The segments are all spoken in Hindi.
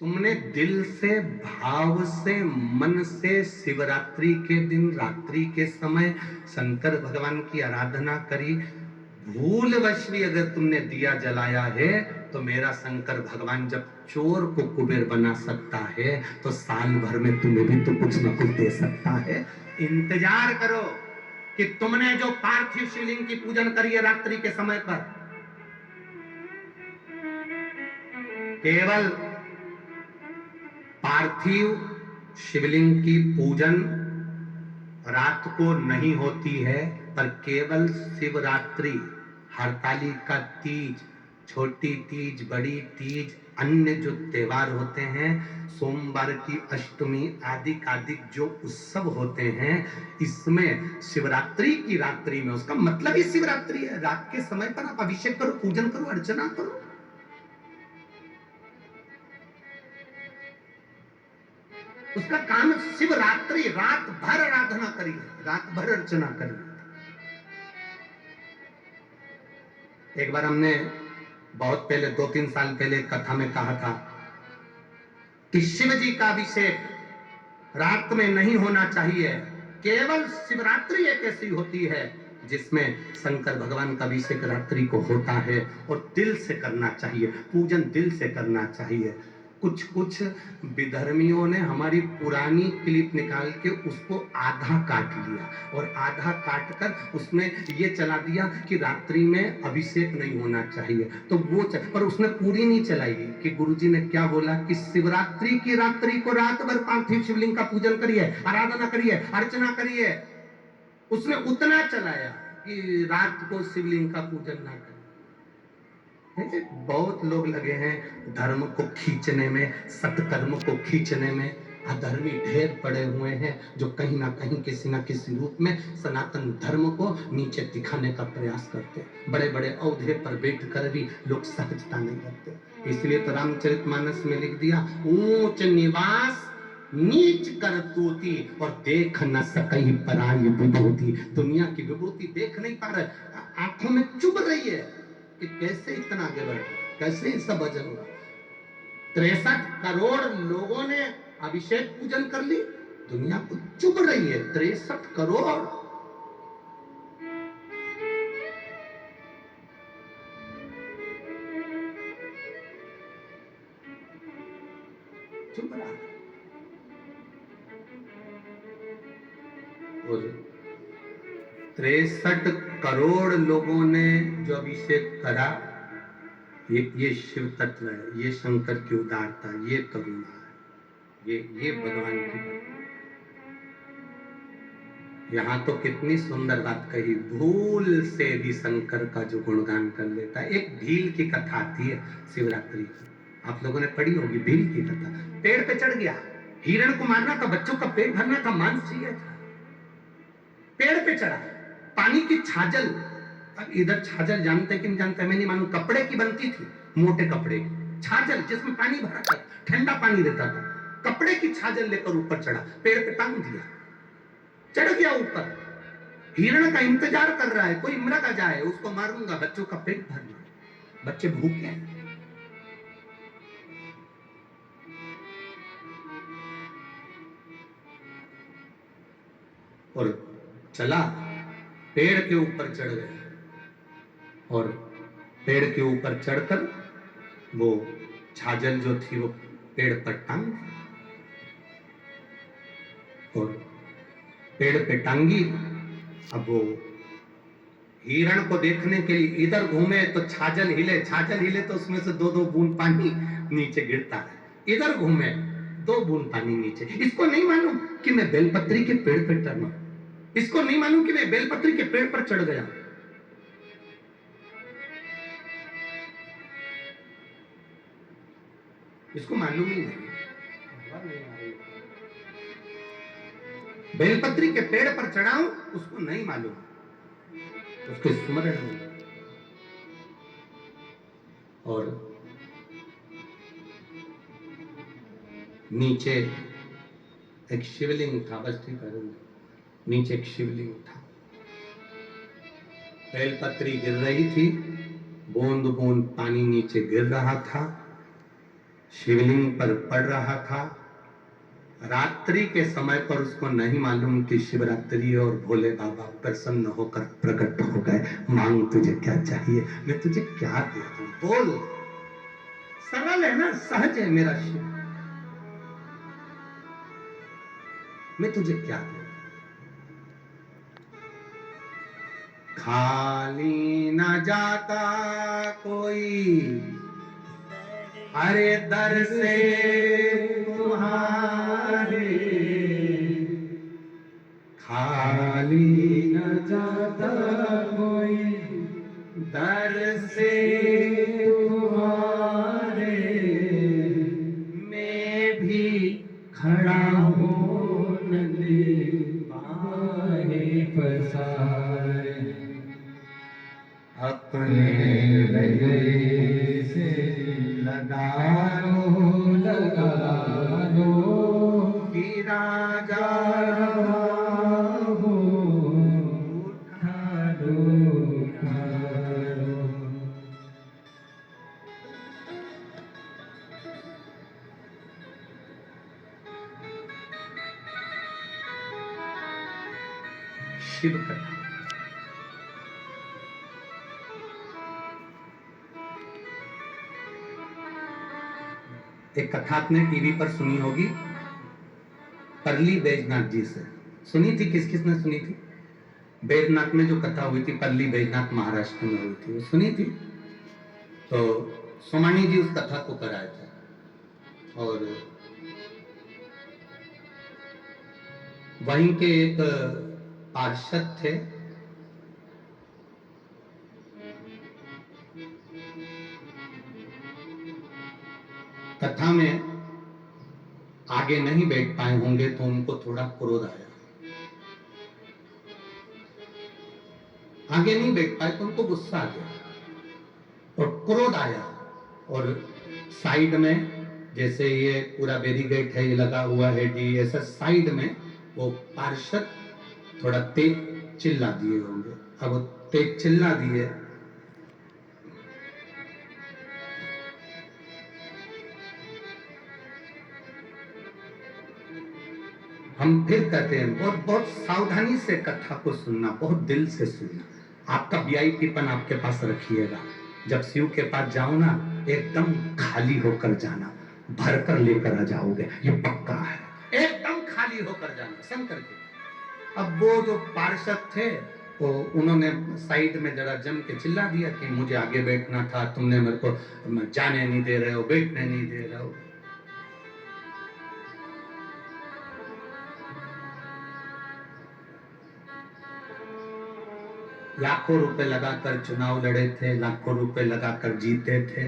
तुमने दिल से, भाव से, मन से शिवरात्रि के दिन, रात्रि के समय शंकर भगवान की आराधना करी। भूलवश भी अगर तुमने दिया जलाया है तो मेरा शंकर भगवान जब चोर को कुबेर बना सकता है तो साल भर में तुम्हें भी तो कुछ न कुछ दे सकता है। इंतजार करो कि तुमने जो पार्थिव शिवलिंग की पूजन करी है रात्रि के समय पर, केवल पार्थिव शिवलिंग की पूजन रात को नहीं होती है, पर केवल शिवरात्रि, हरतालिका तीज, छोटी तीज, बड़ी तीज, अन्य जो त्योहार होते हैं, सोमवार की अष्टमी आदि जो उत्सव होते हैं, इसमें शिवरात्रि की रात्रि में, उसका मतलब ही शिवरात्रि है, रात के समय पर आप अभिषेक करो, पूजन करो, अर्चना करो। उसका काम शिवरात्रि, रात भर आराधना करी, रात भर अर्चना करी। एक बार हमने बहुत पहले, 2-3 साल पहले कथा में कहा था कि शिव जी का अभिषेक रात में नहीं होना चाहिए, केवल शिवरात्रि एक ऐसी होती है जिसमें शंकर भगवान का अभिषेक रात्रि को होता है और दिल से करना चाहिए, पूजन दिल से करना चाहिए। कुछ विधर्मियों ने हमारी पुरानी क्लिप निकाल के उसको आधा काट लिया और आधा काट कर उसमें ये चला दिया कि रात्रि में अभिषेक नहीं होना चाहिए, तो वो पर उसने पूरी नहीं चलाई कि गुरुजी ने क्या बोला कि शिवरात्रि की रात्रि को रात भर पार्थिव शिवलिंग का पूजन करिए, आराधना करिए, अर्चना करिए। उसने उतना चलाया कि रात को शिवलिंग का पूजन ना करें। बहुत लोग लगे हैं धर्म को खींचने में, सत्कर्म को खींचने में। अधर्मी ढेर पड़े हुए हैं जो कहीं ना कहीं किसी ना किसी रूप में सनातन धर्म को नीचे दिखाने का प्रयास करते हैं। बड़े बड़े औहदे पर बैठकर भी लोग सहजता नहीं करते। इसलिए तो रामचरितमानस में लिख दिया, ऊंच निवास नीच करतूती और देख न सकई पराई विभूति। दुनिया की विभूति देख नहीं पा रहे, आंखों में चुभ रही है कि कैसे इतना आगे बढ़, कैसे सब अजर हुआ। 63 करोड़ लोगों ने अभिषेक पूजन कर ली, दुनिया को चुभ रही है 63 करोड़। चुभ रहा है। और 63 करोड़ लोगों ने जो अभिषेक करा, ये शिव तत्व है, ये शंकर की उदारता, ये करुणा है, ये भगवान की बात। यहाँ तो कितनी सुंदर बात कही, भूल से भी शंकर का जो गुणगान कर लेता है। एक भील की कथा आती है शिवरात्रि की, आप लोगों ने पढ़ी होगी भील की कथा। पेड़ पे चढ़ गया, हिरण को मारना था, बच्चों का पेट भरना था, मांस चाहिए था, पेड़ पे चढ़ा, पानी की छाजल, अब इधर छाजल जानते कि नहीं जानते मैं नहीं मालूम, कपड़े की बनती थी, मोटे कपड़े की छाजल जिसमें पानी भरा था, ठंडा पानी देता था, कपड़े की छाजल लेकर ऊपर चढ़ा, पेड़ पे टांग दिया, चढ़ गया ऊपर। हिरण का इंतजार कर रहा है कोई मृग आ जाए, उसको मारूंगा, बच्चों का पेट भरना, बच्चे भूखे हैं। और चला, पेड़ के ऊपर चढ़ गया और पेड़ के ऊपर चढ़कर वो छाजल जो थी वो पेड़ पर टांग दी और पेड़ पे टांगी। अब वो हिरण को देखने के लिए इधर घूमे तो छाजल हिले तो उसमें से 2-2 बूंद पानी नीचे गिरता है, इधर घूमे 2 बूंद पानी नीचे। इसको नहीं मालूम कि मैं बेलपत्री के पेड़ पर चढ़ना, इसको नहीं मालूम कि मैं बेलपत्री के पेड़ पर चढ़ गया। इसको मालूम ही नहीं, बेलपत्री के पेड़ पर चढ़ाऊं उसको नहीं मालूम, उसको स्मरण नहीं। और नीचे एक शिवलिंग था, बस ठीक है, नीचे एक शिवलिंग था, बेलपत्री गिर रही थी, बूंद बूंद पानी नीचे गिर रहा था, शिवलिंग पर पड़ रहा था। रात्रि के समय पर उसको नहीं मालूम कि शिवरात्रि और भोले बाबा प्रसन्न होकर प्रकट हो गए। मांग तुझे क्या चाहिए, मैं तुझे क्या दे दूं, बोल। सरल है ना, सहज है मेरा शिव, मैं तुझे क्या दूं। खाली न जाता कोई अरे दर से तुम्हारे, खाली न जाता कोई दर से तुम्हारे, मैं भी खड़ा हूँ नदी बाहें पसारे, अपने गले से लगा लो कि राजा हो, उठा लो। शिव कथा एक कथा आपने टीवी पर सुनी होगी, परली बैजनाथ जी से। सुनी थी? किस किस ने सुनी थी? बैजनाथ में जो कथा हुई थी, परली बैजनाथ महाराष्ट्र में हुई थी, वो सुनी थी। तो सोमानी जी उस कथा को कराए थे और वहीं के एक पार्षद थे, कथा में आगे नहीं बैठ पाए होंगे तो उनको थोड़ा क्रोध आया। आगे नहीं बैठ पाए तो उनको गुस्सा आ गया और क्रोध आया। और साइड में, जैसे ये पूरा बैरिकेड है, ये लगा हुआ है DSS, साइड में वो पार्षद थोड़ा तेज चिल्ला दिए होंगे। अब वो तेज चिल्ला दिए, हम फिर कहते हैं बहुत बहुत सावधानी से कथा को सुनना, बहुत दिल से सुनना। आपका VIP-पन आपके पास रखिएगा। जब शिव के पास जाओ ना, एकदम खाली होकर जाना, भर कर लेकर आ जाओगे, ये पक्का है। एकदम खाली होकर जाना शंकर के। अब वो जो पार्षद थे तो उन्होंने साइड में जरा जम के चिल्ला दिया कि मुझे आगे बैठना था, तुमने मेरे को जाने नहीं दे रहे हो, बैठने नहीं दे रहे हो। लाखों रुपए लगाकर चुनाव लड़े थे, लाखों रुपए लगाकर जीते थे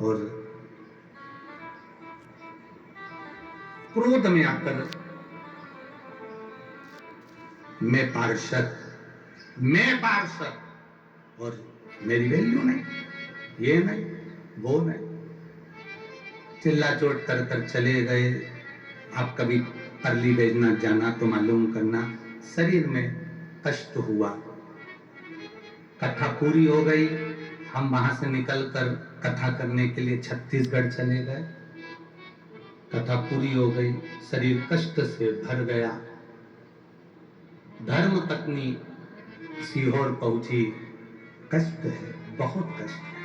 और क्रोध में आकर मैं पार्षद और मेरी वैल्यू नहीं, ये नहीं वो नहीं, चिल्ला चोट कर कर चले गए। आप कभी परली बैजनाथ जाना तो मालूम करना, शरीर में कष्ट हुआ। कथा पूरी हो गई, हम वहां से निकलकर कथा करने के लिए छत्तीसगढ़ चले गए। कथा पूरी हो गई, शरीर कष्ट से भर गया। धर्म पत्नी सीहोर पहुंची, कष्ट है, बहुत कष्ट है।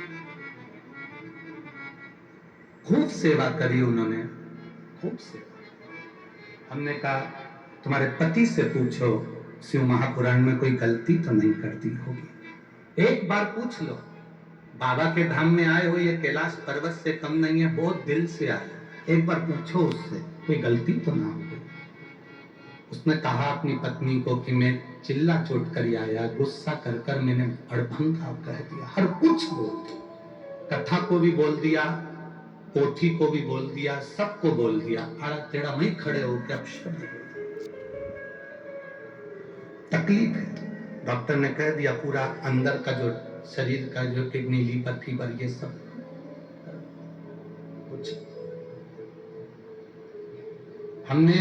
खूब सेवा करी उन्होंने, खूब सेवा। हमने कहा तुम्हारे पति से पूछो, शिव महापुराण में कोई गलती तो नहीं करती होगी, एक बार पूछ लो। बाबा के धाम में आए हो, ये कैलाश पर्वत से कम नहीं है, बहुत दिल से आए, एक बार पूछो उससे, कोई गलती तो ना हो गई। उसने कहा अपनी पत्नी को कि मैं चिल्ला चोट कर आया, गुस्सा कर कर मैंने अड़भंगा कह दिया, हर कुछ बोल दिया, कथा को भी बोल दिया, पोथी को भी बोल दिया, सबको बोल दिया, आड़ा टेढ़ा वहीं खड़े होकर अब शब्द बोल दिया। तकलीफ है। डॉक्टर ने कह दिया पूरा अंदर का जो शरीर का जो किडनी, लीवर, फीवर, ये सब कुछ। हमने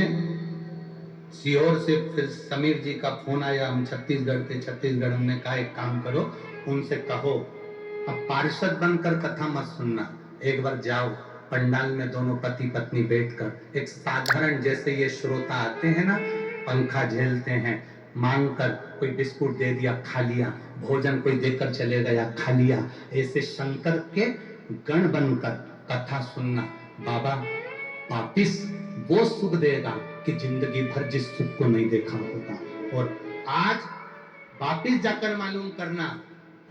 सीहोर से फिर समीर जी का फोन आया, हम छत्तीसगढ़ थे, छत्तीसगढ़ हमने कहा एक काम करो, उनसे कहो अब पार्षद बनकर कथा मत सुनना, एक बार जाओ पंडाल में दोनों पति पत्नी बैठकर एक साधारण, जैसे ये श्रोता आते हैं ना, पंखा झेलते हैं, मांग कर कोई बिस्कुट दे दिया, खा लिया, भोजन कोई देकर चले गया, खा लिया, ऐसे शंकर के गण बनकर कथा सुनना। बाबा वापिस वो सुख देगा कि जिंदगी भर जिस सुख को नहीं देखा होगा। और आज वापिस जाकर मालूम करना,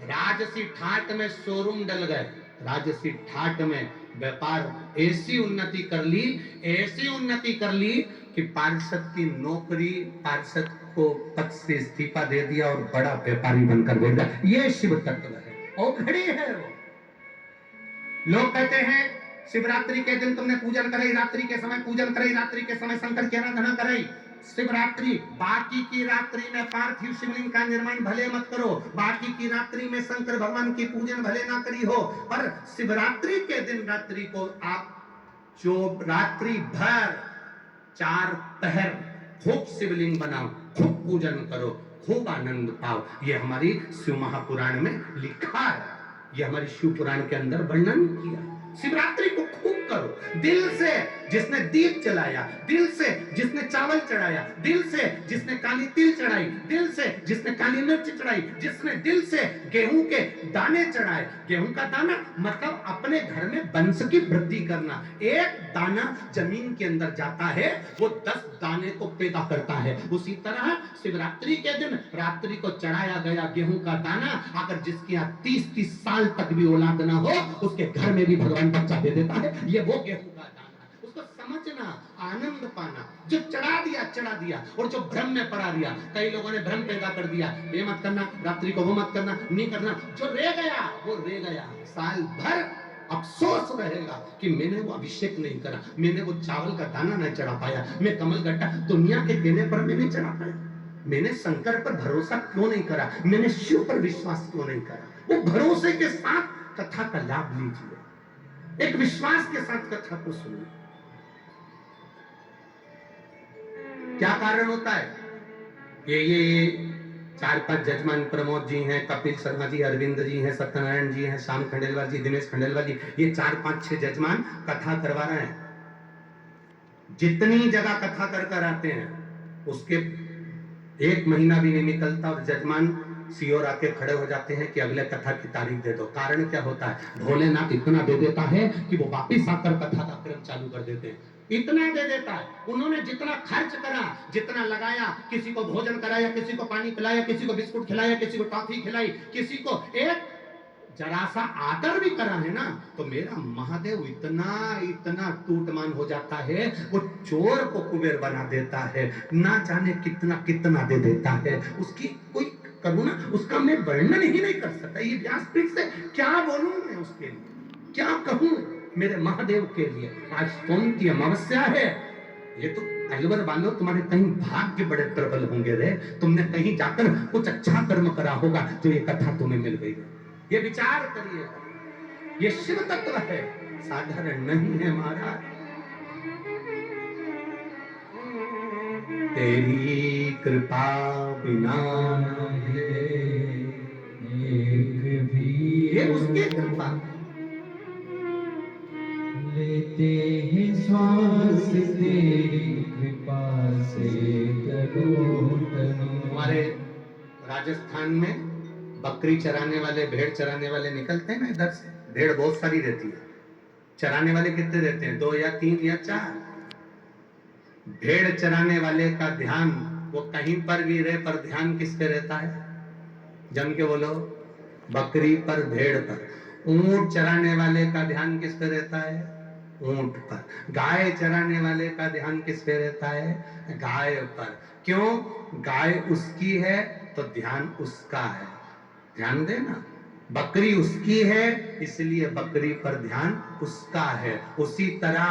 राजसी ठाट में शोरूम डल गए, राजसी ठाट में व्यापार ऐसी उन्नति कर ली, ऐसी उन्नति कर ली कि पार्षद की नौकरी, पार्षद को पद से इस्तीफा दे दिया और बड़ा व्यापारी बनकर बैठ गया। ये शिव तत्व है, और घड़ी है वो। लोग कहते हैं शिवरात्रि के दिन तुमने पूजन कराई, रात्रि के समय पूजन कराई, रात्रि के समय शंकर की आराधना कराई। शिवरात्रि, बाकी की रात्रि में पार्थिव शिवलिंग का निर्माण भले मत करो, बाकी की रात्रि में शंकर भगवान की पूजन भले ना करी हो, पर शिवरात्रि के दिन रात्रि को आप जो रात्रि भर 4 पहर खूब शिवलिंग बनाओ, खूब पूजन करो, खूब आनंद पाओ। ये हमारी शिव महापुराण में लिखा है, ये हमारी शिव पुराण के अंदर वर्णन किया। शिवरात्रि को खूब करो, दिल से जिसने दीप जलाया, दिल से जिसने चावल चढ़ाया, दिल से जिसने काली तिल चढ़ाई, दिल से जिसने काली मिर्च चढ़ाई, जिसने दिल से गेहूं के दाने चढ़ाए। गेहूं का दाना मतलब अपने घर में वंश की वृद्धि करना। एक दाना जमीन के अंदर जाता है, वो 10 दाने को पैदा करता है। उसी तरह शिवरात्रि के दिन रात्रि को चढ़ाया गया गेहूं का दाना, अगर जिसके यहाँ 30-30 साल तक भी औलाद ना हो, उसके घर में भी भगवान बच्चा दे देता है। ये वो गेहूं का दाना, उसको समझना, आनंद पाना। जो चढ़ा दिया और जो भ्रम में पड़ा दिया, कई लोगों ने भ्रम पैदा कर दिया, ये मत करना, रात्रि को वो मत करना, नहीं करना। जो रह गया वो रह गया, साल भर अफसोस रहेगा कि मैंने वो अभिषेक नहीं करा, मैंने वो चावल का दाना नहीं चढ़ा पाया, मैं कमल गट्टा दुनिया के कहने पर मैं नहीं चढ़ा पाया, मैंने शंकर पर भरोसा क्यों नहीं करा, मैंने शिव पर विश्वास क्यों नहीं करा। वो भरोसे के साथ कथा का लाभ लीजिए, एक विश्वास के साथ कथा को सुनिए। क्या कारण होता है? ये 4-5 जजमान, प्रमोद जी हैं, कपिल शर्मा जी, अरविंद जी हैं, सत्यनारायण जी हैं, श्याम खंडेलवाल जी, दिनेश खंडेलवाल जी, ये 4-5-6 जजमान कथा करवा रहे हैं। जितनी जगह कथा कर आते हैं, उसके 1 महीना भी नहीं निकलता और जजमान सियोर आके खड़े हो जाते हैं कि अगले कथा की तारीख दे दो। कारण क्या होता है? भोलेनाथ इतना दे देता है कि वो वापिस आकर कथा का क्रम चालू कर देते हैं। इतना दे देता है, उन्होंने जितना खर्च करा, जितना लगाया, किसी को भोजन कराया, किसी को पानी पिलाया, किसी को बिस्कुट खिलाया, किसी को टॉफी खिलाई, किसी को एक जरा सा आदर भी करा है ना, तो मेरा महादेव इतना टूटमान हो जाता है, वो चोर को कुबेर बना देता है, ना जाने कितना दे देता है। उसकी कोई करुणा, उसका मैं वर्णन ही नहीं कर सकता। ये व्यासपीठ से क्या बोलूं मैं उसके लिए, क्या कहूं मेरे महादेव के लिए। आज सोम की अमावस्या है, ये तो अलवर वालों, तुम्हारे कहीं भाग्य बड़े प्रबल होंगे रे, तुमने कहीं जाकर कुछ अच्छा कर्म करा होगा जो ये कथा तुम्हें मिल गई है। ये विचार करिएगा, ये शिव तत्व है, साधारण नहीं है महाराज। तेरी कृपा बिना ये उसकी कृपा, लेते हैं श्वास तेरी कृपा से। हमारे राजस्थान में बकरी चराने वाले, भेड़ चराने वाले निकलते हैं ना इधर से, भेड़ बहुत सारी रहती है, चराने वाले कितने रहते हैं? 2 या 3 या 4। भेड़ चराने वाले का ध्यान, वो कहीं पर भी रहे, पर ध्यान किस पे रहता है? जम के बोलो, बकरी पर, भेड़ पर। ऊंट चराने वाले का ध्यान किस पे रहता है? ऊंट पर। गाय चराने वाले का ध्यान किस पे रहता है? गाय पर। क्यों? गाय उसकी है तो ध्यान उसका है, ध्यान देना। बकरी उसकी है इसलिए बकरी पर ध्यान उसका है। उसी तरह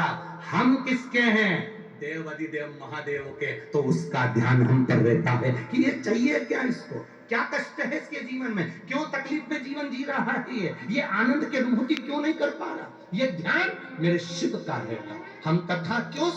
हम किसके हैं? देव अधिदेव महादेव के, तो उसका ध्यान हम पर रहता है कि ये चाहिए क्या, इसको क्या कष्ट है इसके जीवन में, क्यों तकलीफ में जीवन जी रहा है, ये आनंद की अनुभूति क्यों नहीं कर पा रहा, ये ध्यान मेरे शिव का रहता। हम कथा क्यों